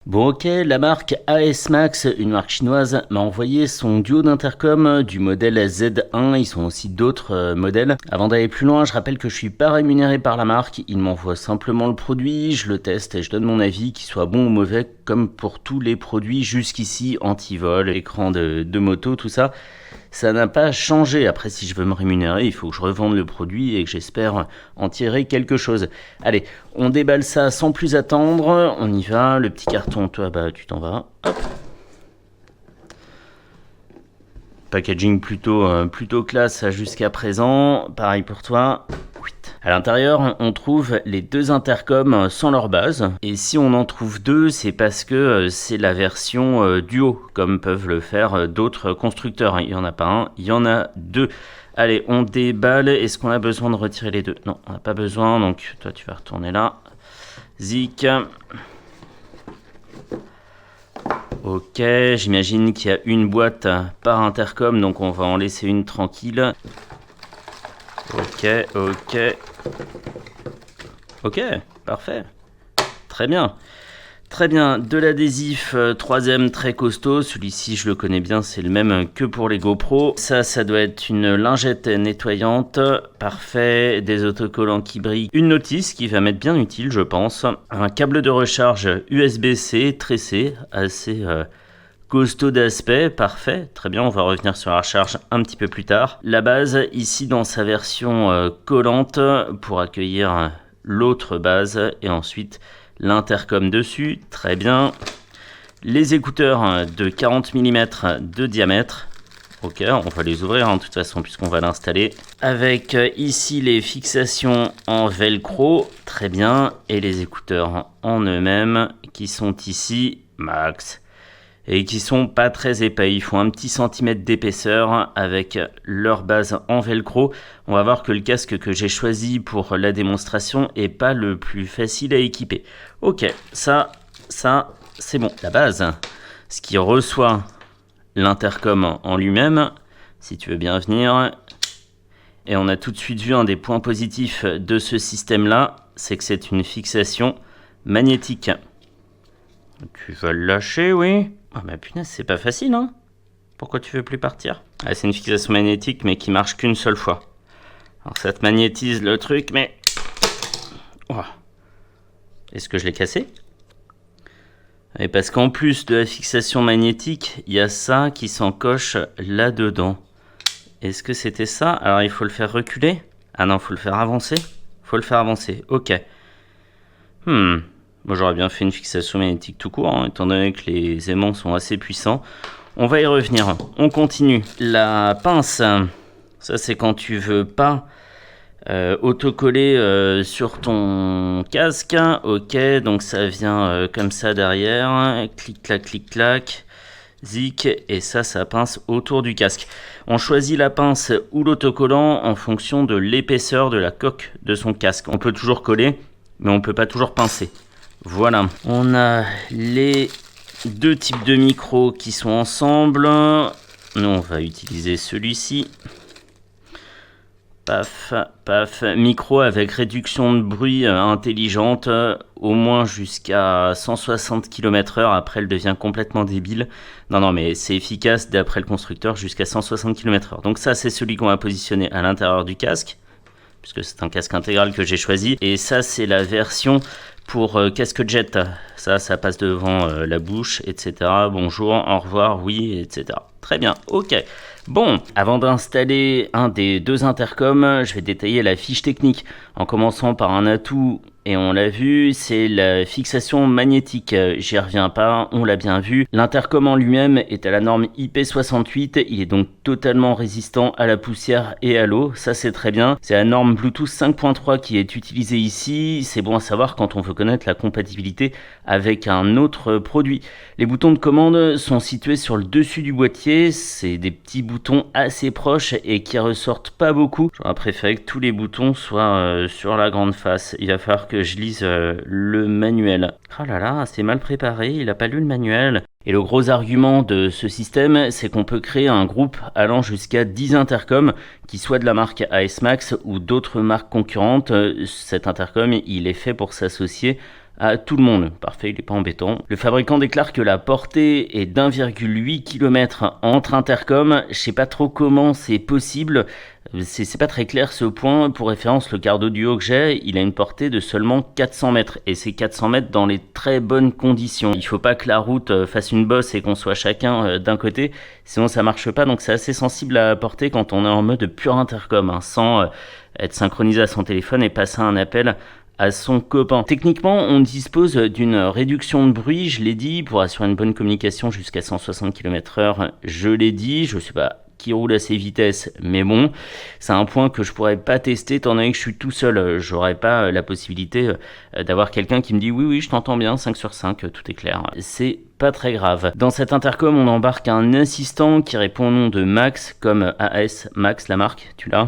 Bon ok, la marque AS Max, une marque chinoise, m'a envoyé son duo d'intercom du modèle Z1, ils sont aussi d'autres modèles. Avant d'aller plus loin, je rappelle que je suis pas rémunéré par la marque, ils m'envoient simplement le produit, je le teste et je donne mon avis, qu'il soit bon ou mauvais, comme pour tous les produits jusqu'ici, anti-vol, écran de moto, tout ça. Ça n'a pas changé. Après, si je veux me rémunérer, il faut que je revende le produit et que j'espère en tirer quelque chose. Allez, on déballe ça sans plus attendre. On y va. Le petit carton, toi, tu t'en vas. Hop. Packaging plutôt classe jusqu'à présent. Pareil pour toi. À l'intérieur, on trouve les deux intercoms sans leur base. Et si on en trouve deux, c'est parce que c'est la version duo, comme peuvent le faire d'autres constructeurs. Il n'y en a pas un, il y en a deux. Allez, on déballe. Est-ce qu'on a besoin de retirer les deux? Non, on n'a pas besoin. Donc, toi, tu vas retourner là. Zik. Ok, j'imagine qu'il y a une boîte par intercom, donc on va en laisser une tranquille. Ok, parfait. Très bien. Très bien, de l'adhésif 3M très costaud, celui-ci je le connais bien, c'est le même que pour les GoPro. Ça doit être une lingette nettoyante, parfait, des autocollants qui brillent, une notice qui va m'être bien utile je pense, un câble de recharge USB-C tressé, assez costaud d'aspect, parfait, très bien, on va revenir sur la recharge un petit peu plus tard. La base ici dans sa version collante pour accueillir l'autre base et ensuite l'intercom dessus, très bien. Les écouteurs de 40 mm de diamètre. Ok, on va les ouvrir de toute façon puisqu'on va l'installer. Avec ici les fixations en velcro, très bien. Et les écouteurs en eux-mêmes qui sont ici, max. Et qui sont pas très épais, ils font un petit centimètre d'épaisseur avec leur base en velcro. On va voir que le casque que j'ai choisi pour la démonstration est pas le plus facile à équiper. Ok, ça c'est bon. La base, ce qui reçoit l'intercom en lui-même, si tu veux bien venir. Et on a tout de suite vu un des points positifs de ce système-là, c'est que c'est une fixation magnétique. Tu vas le lâcher, oui? Ah bah punaise, c'est pas facile, hein? Pourquoi tu veux plus partir? Ah, c'est une fixation magnétique, mais qui marche qu'une seule fois. Alors ça te magnétise le truc, mais... Oh. Est-ce que je l'ai cassé? Et parce qu'en plus de la fixation magnétique, il y a ça qui s'encoche là-dedans. Est-ce que c'était ça? Alors il faut le faire reculer? Ah non, faut le faire avancer? Faut le faire avancer, ok. Moi j'aurais bien fait une fixation magnétique tout court, hein, étant donné que les aimants sont assez puissants. On va y revenir, on continue. La pince, ça c'est quand tu veux pas autocoller sur ton casque. Ok, donc ça vient comme ça derrière, clic clac, zik, et ça pince autour du casque. On choisit la pince ou l'autocollant en fonction de l'épaisseur de la coque de son casque. On peut toujours coller, mais on peut pas toujours pincer. Voilà, on a les deux types de micros qui sont ensemble. Nous, on va utiliser celui-ci. Paf, paf, micro avec réduction de bruit intelligente, au moins jusqu'à 160 km/h. Après, elle devient complètement débile. Non, mais c'est efficace d'après le constructeur jusqu'à 160 km/h. Donc ça, c'est celui qu'on va positionner à l'intérieur du casque, puisque c'est un casque intégral que j'ai choisi. Et ça, c'est la version pour casque jet. Ça passe devant la bouche, etc. Bonjour, au revoir, oui, etc. Très bien, ok. Bon, avant d'installer un des deux intercoms, je vais détailler la fiche technique en commençant par un atout, et on l'a vu, c'est la fixation magnétique. J'y reviens pas, on l'a bien vu. L'intercom en lui-même est à la norme IP68, il est donc totalement résistant à la poussière et à l'eau, ça c'est très bien. C'est la norme Bluetooth 5.3 qui est utilisée ici, c'est bon à savoir quand on veut connaître la compatibilité avec un autre produit. Les boutons de commande sont situés sur le dessus du boîtier, c'est des petits boutons assez proches et qui ressortent pas beaucoup. J'aurais préféré que tous les boutons soient sur la grande face. Il va falloir que je lise le manuel. Oh là là, c'est mal préparé, il a pas lu le manuel. Et le gros argument de ce système, c'est qu'on peut créer un groupe allant jusqu'à 10 intercoms, qui soient de la marque AS Max ou d'autres marques concurrentes. Cet intercom, il est fait pour s'associer à tout le monde. Parfait, il n'est pas embêtant. Le fabricant déclare que la portée est d'1,8 km entre intercoms. Je sais pas trop comment c'est possible. C'est pas très clair ce point. Pour référence, le Cardo Duo que j'ai, il a une portée de seulement 400 mètres. Et c'est 400 mètres dans les très bonnes conditions. Il faut pas que la route fasse une bosse et qu'on soit chacun d'un côté. Sinon ça marche pas. Donc c'est assez sensible à la portée quand on est en mode pur intercom, hein, sans être synchronisé à son téléphone et passer un appel à son copain. Techniquement, on dispose d'une réduction de bruit, je l'ai dit, pour assurer une bonne communication jusqu'à 160 km/h, je l'ai dit, je sais pas qui roule à ces vitesses, mais bon, c'est un point que je pourrais pas tester étant donné que je suis tout seul, j'aurais pas la possibilité d'avoir quelqu'un qui me dit oui je t'entends bien, 5 sur 5, tout est clair. C'est pas très grave. Dans cet intercom, on embarque un assistant qui répond au nom de Max, comme AS, Max la marque, tu l'as.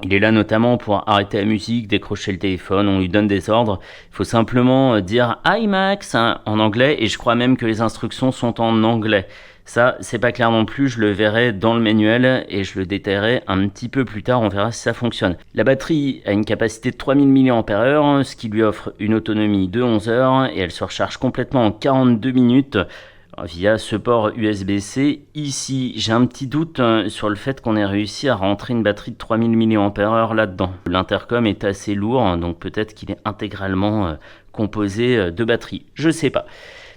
Il est là notamment pour arrêter la musique, décrocher le téléphone, on lui donne des ordres. Il faut simplement dire « Hi Max » hein, en anglais, et je crois même que les instructions sont en anglais. Ça, c'est pas clair non plus, je le verrai dans le manuel et je le détaillerai un petit peu plus tard, on verra si ça fonctionne. La batterie a une capacité de 3000 mAh, ce qui lui offre une autonomie de 11 heures et elle se recharge complètement en 42 minutes via ce port USB-C. Ici, j'ai un petit doute sur le fait qu'on ait réussi à rentrer une batterie de 3000 mAh là-dedans. L'intercom est assez lourd, donc peut-être qu'il est intégralement composé de batterie. Je sais pas.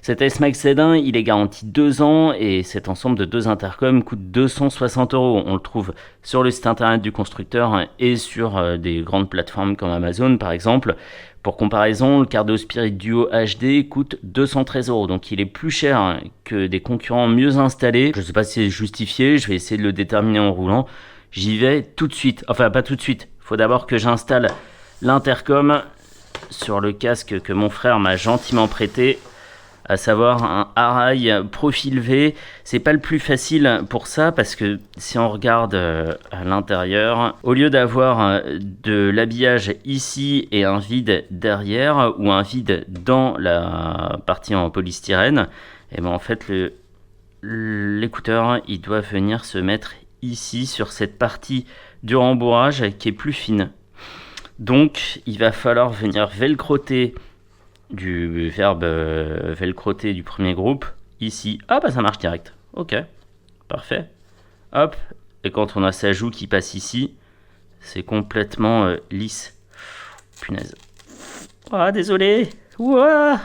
Cet S-Max Z1, il est garanti 2 ans et cet ensemble de 2 intercoms coûte 260 €. On le trouve sur le site internet du constructeur et sur des grandes plateformes comme Amazon par exemple. Pour comparaison, le Cardo Spirit Duo HD coûte 213 €, donc il est plus cher que des concurrents mieux installés. Je ne sais pas si c'est justifié, je vais essayer de le déterminer en roulant. J'y vais tout de suite, enfin pas tout de suite, il faut d'abord que j'installe l'intercom sur le casque que mon frère m'a gentiment prêté, à savoir un Arai Profil V. C'est pas le plus facile pour ça parce que si on regarde à l'intérieur, au lieu d'avoir de l'habillage ici et un vide derrière ou un vide dans la partie en polystyrène, et ben en fait l'écouteur il doit venir se mettre ici sur cette partie du rembourrage qui est plus fine. Donc il va falloir venir velcroter du verbe velcroter du premier groupe ici. Ah bah ça marche direct. Ok, parfait. Hop, et quand on a sa joue qui passe ici, c'est complètement lisse. Punaise. Ah désolé. Ouah,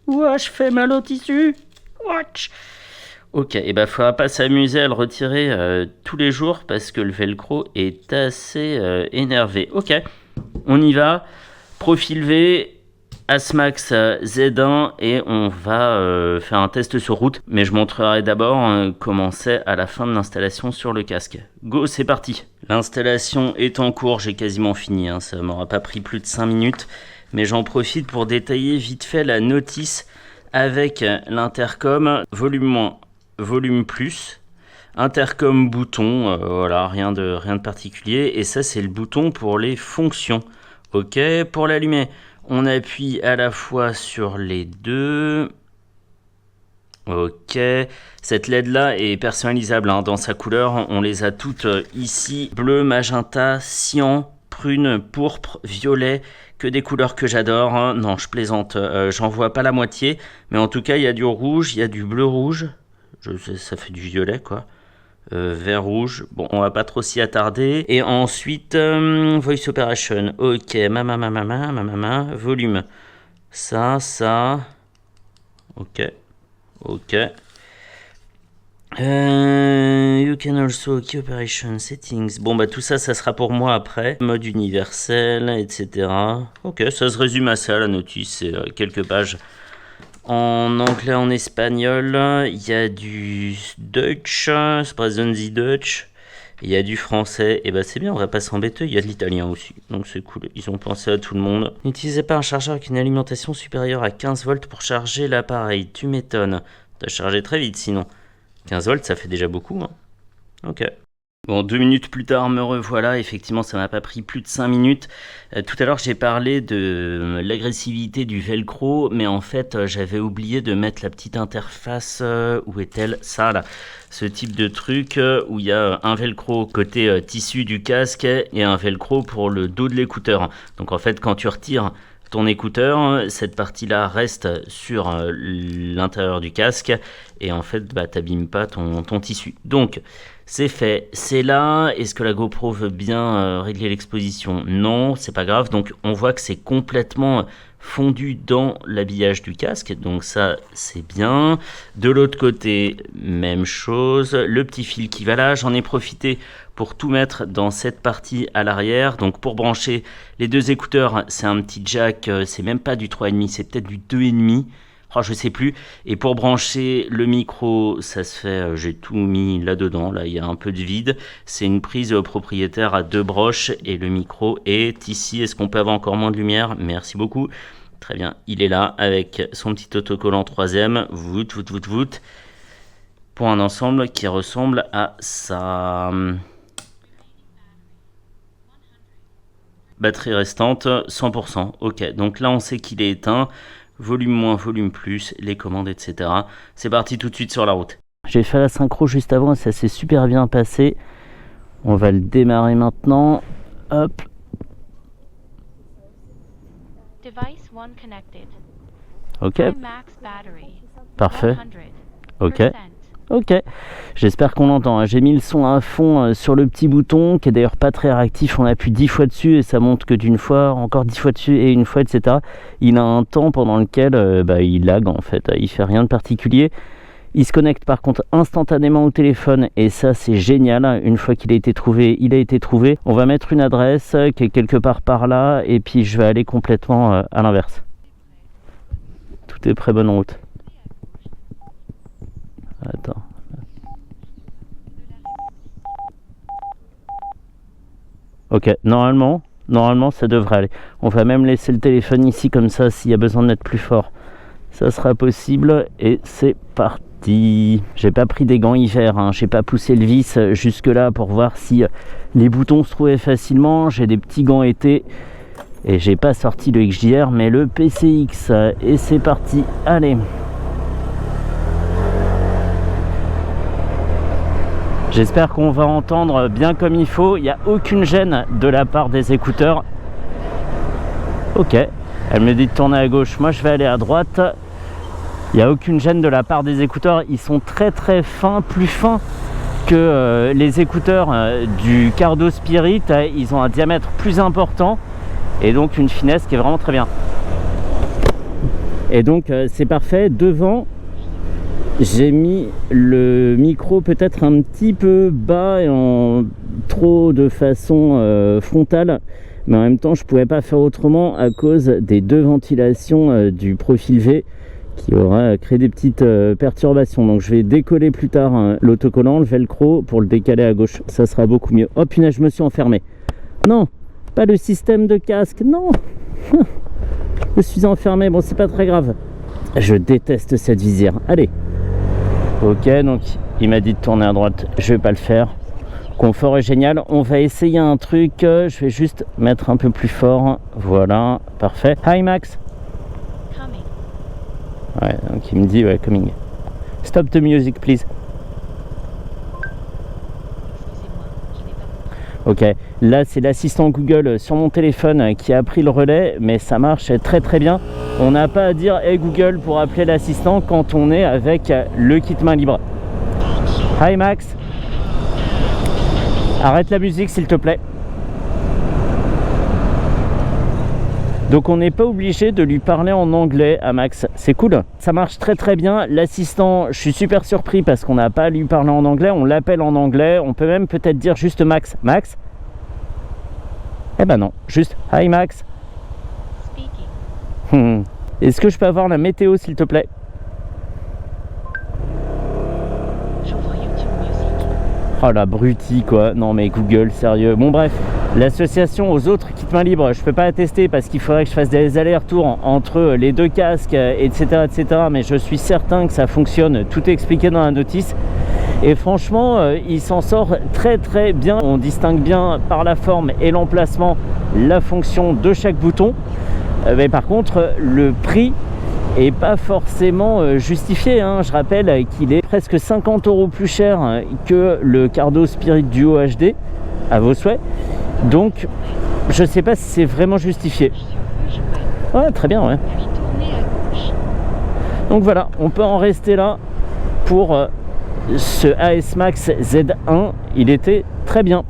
je fais mal au tissu. Watch. Ok, et bah faudra pas s'amuser à le retirer tous les jours parce que le velcro est assez énervé. Ok, on y va. Profil V. S-Max Z1 et on va faire un test sur route, mais je montrerai d'abord comment c'est à la fin de l'installation sur le casque. Go, c'est parti. L'installation est en cours, j'ai quasiment fini, hein, ça m'aura pas pris plus de 5 minutes, mais j'en profite pour détailler vite fait la notice avec l'intercom volume moins, volume plus, intercom bouton, voilà, rien de particulier, et ça c'est le bouton pour les fonctions. Ok, pour l'allumer, on appuie à la fois sur les deux. Ok, cette LED là est personnalisable hein, dans sa couleur, on les a toutes ici, bleu, magenta, cyan, prune, pourpre, violet, que des couleurs que j'adore, hein. Non je plaisante, j'en vois pas la moitié, mais en tout cas il y a du rouge, il y a du bleu rouge, ça fait du violet quoi. Vert rouge, bon on va pas trop s'y attarder, et ensuite voice operation, ok, volume, ça, ok, you can also key operation settings, bon bah tout ça sera pour moi après, mode universel, etc. Ok, ça se résume à ça la notice, c'est quelques pages en anglais, en espagnol, il y a du Dutch, Sprechen Sie Dutch, il y a du français, et bah c'est bien, on va pas s'embêter, il y a de l'italien aussi, donc c'est cool, ils ont pensé à tout le monde. N'utilisez pas un chargeur avec une alimentation supérieure à 15 volts pour charger l'appareil, tu m'étonnes, t'as chargé très vite sinon. 15 volts ça fait déjà beaucoup, hein. Ok. Bon, 2 minutes plus tard, me revoilà. Effectivement, ça m'a pas pris plus de 5 minutes. Tout à l'heure, j'ai parlé de l'agressivité du velcro, mais en fait, j'avais oublié de mettre la petite interface. Où est-elle? Ça, là. Ce type de truc où il y a un velcro côté tissu du casque et un velcro pour le dos de l'écouteur. Donc en fait, quand tu retires ton écouteur, cette partie-là reste sur l'intérieur du casque et en fait, t'abîmes pas ton tissu. Donc, c'est fait, c'est là. Est-ce que la GoPro veut bien régler l'exposition? Non, c'est pas grave. Donc, on voit que c'est complètement fondu dans l'habillage du casque, donc ça c'est bien. De l'autre côté, même chose, le petit fil qui va là, j'en ai profité pour tout mettre dans cette partie à l'arrière. Donc pour brancher les deux écouteurs, c'est un petit jack, c'est même pas du 3,5, c'est peut-être du 2,5. Oh, je sais plus. Et pour brancher le micro, ça se fait, j'ai tout mis là-dedans. Là, il y a un peu de vide. C'est une prise propriétaire à 2 broches et le micro est ici. Est-ce qu'on peut avoir encore moins de lumière? Merci beaucoup. Très bien, il est là avec son petit autocollant 3ème. Voûte. Pour un ensemble qui ressemble à ça. Batterie restante, 100%. Ok, donc là, on sait qu'il est éteint. Volume moins, volume plus, les commandes, etc. C'est parti tout de suite sur la route. J'ai fait la synchro juste avant et ça s'est super bien passé. On va le démarrer maintenant. Hop. Device 1 connected. Ok. Max battery. Parfait. 100%. Ok. Ok. J'espère qu'on l'entend. J'ai mis le son à fond sur le petit bouton qui est d'ailleurs pas très réactif. On appuie 10 fois dessus et ça monte que d'une fois, encore 10 fois dessus et une fois, etc. Il a un temps pendant lequel il lag en fait. Il fait rien de particulier. Il se connecte par contre instantanément au téléphone et ça c'est génial. Une fois qu'il a été trouvé, il a été trouvé. On va mettre une adresse qui est quelque part par là et puis je vais aller complètement à l'inverse. Tout est prêt, bonne route. Attends. Ok, normalement ça devrait aller. On va même laisser le téléphone ici comme ça s'il y a besoin de mettre plus fort. Ça sera possible et c'est parti. J'ai pas pris des gants hiver, hein. J'ai pas poussé le vis jusque là pour voir si les boutons se trouvaient facilement. J'ai des petits gants été et j'ai pas sorti le XJR mais le PCX et c'est parti, allez. J'espère qu'on va entendre bien comme il faut. Il n'y a aucune gêne de la part des écouteurs. Ok, elle me dit de tourner à gauche. Moi, je vais aller à droite. Il n'y a aucune gêne de la part des écouteurs. Ils sont très très fins, plus fins que les écouteurs du Cardo Spirit. Ils ont un diamètre plus important et donc une finesse qui est vraiment très bien. Et donc, c'est parfait. Devant, j'ai mis le micro peut-être un petit peu bas et en trop de façon frontale, mais en même temps je pouvais pas faire autrement à cause des deux ventilations du profil V qui aura créé des petites perturbations. Donc je vais décoller plus tard l'autocollant, le velcro pour le décaler à gauche, ça sera beaucoup mieux. Oh punaise, je me suis enfermé. Non, pas le système de casque, non. Je me suis enfermé, bon c'est pas très grave. Je déteste cette visière, allez. Ok, donc il m'a dit de tourner à droite, je vais pas le faire. Confort est génial, on va essayer un truc, je vais juste mettre un peu plus fort, voilà, parfait. Hi Max. Coming. Ouais, donc il me dit, ouais, coming. Stop the music, please. Excusez-moi, je n'ai pas compris. Ok, là c'est l'assistant Google sur mon téléphone qui a pris le relais, mais ça marche très très bien. On n'a pas à dire hey Google pour appeler l'assistant quand on est avec le kit main libre. Hi Max. Arrête la musique s'il te plaît. Donc on n'est pas obligé de lui parler en anglais à Max, c'est cool. Ça marche très très bien, l'assistant, je suis super surpris parce qu'on n'a pas à lui parler en anglais, on l'appelle en anglais, on peut même peut-être dire juste Max. Max? Eh ben non, juste Hi Max. Speaking. Est-ce que je peux avoir la météo s'il te plaît? J'ouvre YouTube Music. Oh l'abruti quoi, non mais Google, sérieux. Bon bref, l'association aux autres kits main libre, je peux pas attester parce qu'il faudrait que je fasse des allers-retours entre les deux casques, etc., etc. Mais je suis certain que ça fonctionne, tout est expliqué dans la notice. Et franchement, il s'en sort très très bien. On distingue bien par la forme et l'emplacement la fonction de chaque bouton. Mais par contre, le prix est pas forcément justifié, hein. Je rappelle qu'il est presque 50 € plus cher que le Cardo Spirit Duo HD, à vos souhaits. Donc, je sais pas si c'est vraiment justifié. Ouais, très bien, ouais. Puis tournez à gauche. Donc voilà, on peut en rester là pour ce AS Max Z1. Il était très bien.